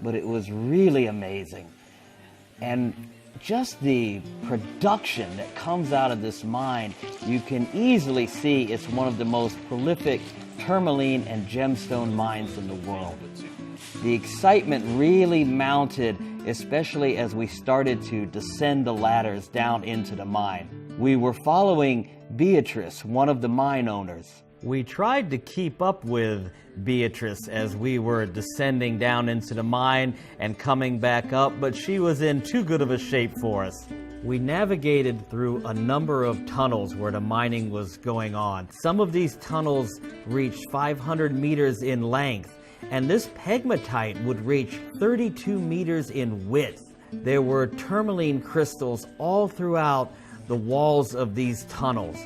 but it was really amazing. And just the production that comes out of this mine, you can easily see it's one of the most prolific tourmaline and gemstone mines in the world. The excitement really mounted, especially as we started to descend the ladders down into the mine. We were following Beatrice, one of the mine owners. We tried to keep up with Beatrice as we were descending down into the mine and coming back up, but she was in too good of a shape for us. We navigated through a number of tunnels where the mining was going on. Some of these tunnels reached 500 meters in length, and this pegmatite would reach 32 meters in width. There were tourmaline crystals all throughout the walls of these tunnels.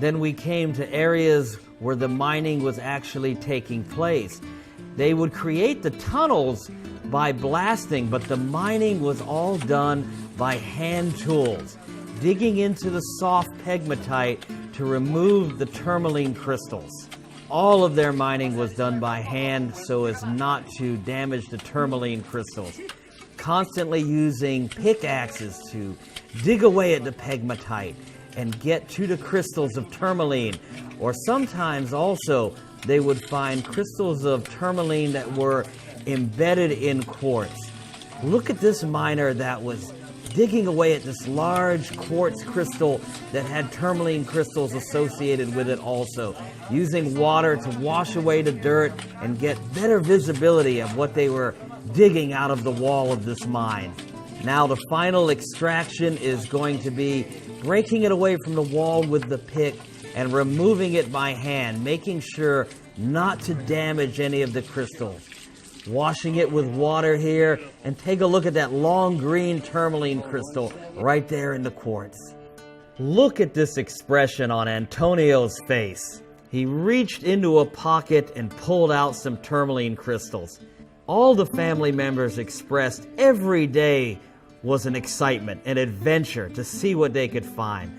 Then we came to areas where the mining was actually taking place. They would create the tunnels by blasting, but the mining was all done by hand tools, digging into the soft pegmatite to remove the tourmaline crystals. All of their mining was done by hand so as not to damage the tourmaline crystals, constantly using pickaxes to dig away at the pegmatite and get to the crystals of tourmaline. Or sometimes also they would find crystals of tourmaline that were embedded in quartz. Look at this miner that was digging away at this large quartz crystal that had tourmaline crystals associated with it also, using water to wash away the dirt and get better visibility of what they were digging out of the wall of this mine. Now the final extraction is going to be breaking it away from the wall with the pick and removing it by hand, making sure not to damage any of the crystals. Washing it with water here, and take a look at that long green tourmaline crystal right there in the quartz. Look at this expression on Antonio's face. He reached into a pocket and pulled out some tourmaline crystals. All the family members expressed every day was an excitement, an adventure to see what they could find.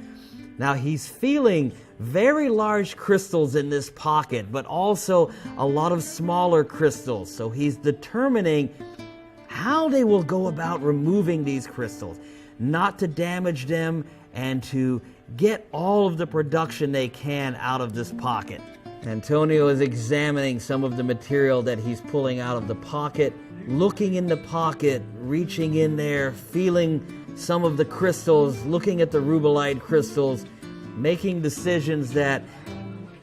Now he's feeling very large crystals in this pocket, but also a lot of smaller crystals. So he's determining how they will go about removing these crystals, not to damage them and to get all of the production they can out of this pocket. Antonio is examining some of the material that he's pulling out of the pocket, looking in the pocket, reaching in there, feeling some of the crystals, looking at the rubellite crystals, making decisions that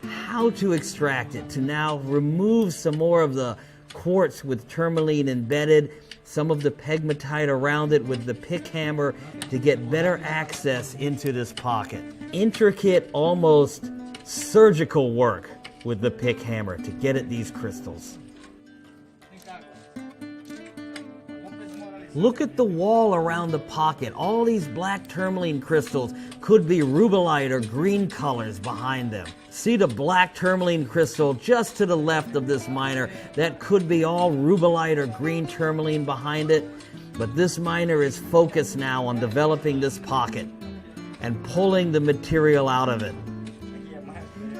how to extract it, to now remove some more of the quartz with tourmaline embedded, some of the pegmatite around it with the pick hammer to get better access into this pocket. Intricate, almost surgical work with the pick hammer to get at these crystals. Look at the wall around the pocket. All these black tourmaline crystals could be rubellite or green colors behind them. See the black tourmaline crystal just to the left of this miner? That could be all rubellite or green tourmaline behind it. But this miner is focused now on developing this pocket and pulling the material out of it.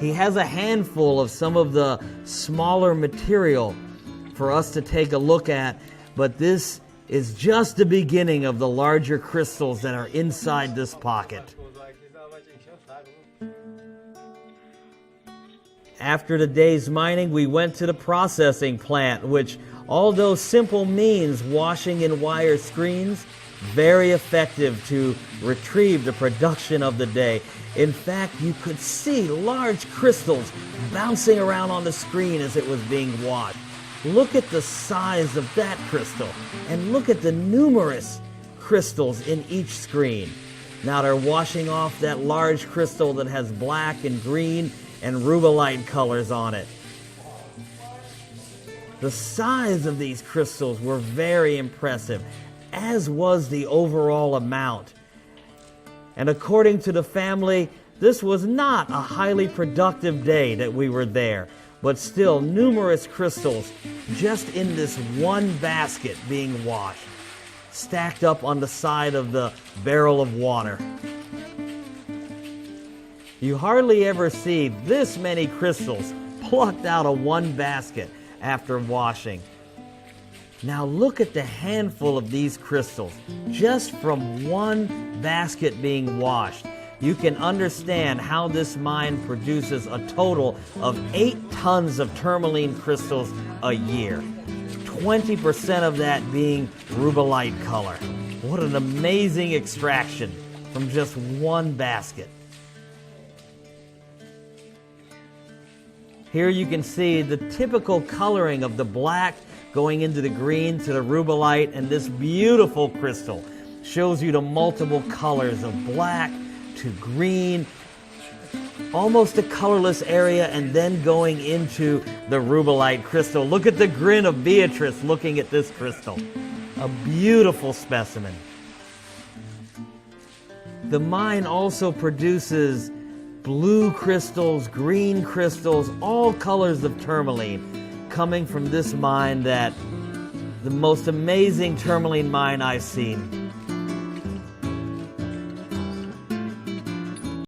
He has a handful of some of the smaller material for us to take a look at, but this is just the beginning of the larger crystals that are inside this pocket. After the day's mining, we went to the processing plant, which, although simple, means washing in wire screens, very effective to retrieve the production of the day. In fact, you could see large crystals bouncing around on the screen as it was being washed. Look at the size of that crystal, and look at the numerous crystals in each screen. Now they're washing off that large crystal that has black and green and rubellite colors on it. The size of these crystals were very impressive, as was the overall amount. And according to the family, this was not a highly productive day that we were there, but still numerous crystals just in this one basket being washed, stacked up on the side of the barrel of water. You hardly ever see this many crystals plucked out of one basket after washing. Now look at the handful of these crystals, just from one basket being washed. You can understand how this mine produces a total of 8 tons of tourmaline crystals a year. 20% of that being rubellite color. What an amazing extraction from just one basket. Here you can see the typical coloring of the black going into the green to the rubellite, and this beautiful crystal shows you the multiple colors of black to green, almost a colorless area, and then going into the rubellite crystal. Look at the grin of Beatrice looking at this crystal. A beautiful specimen. The mine also produces blue crystals, green crystals, all colors of tourmaline coming from this mine, that the most amazing tourmaline mine I've seen.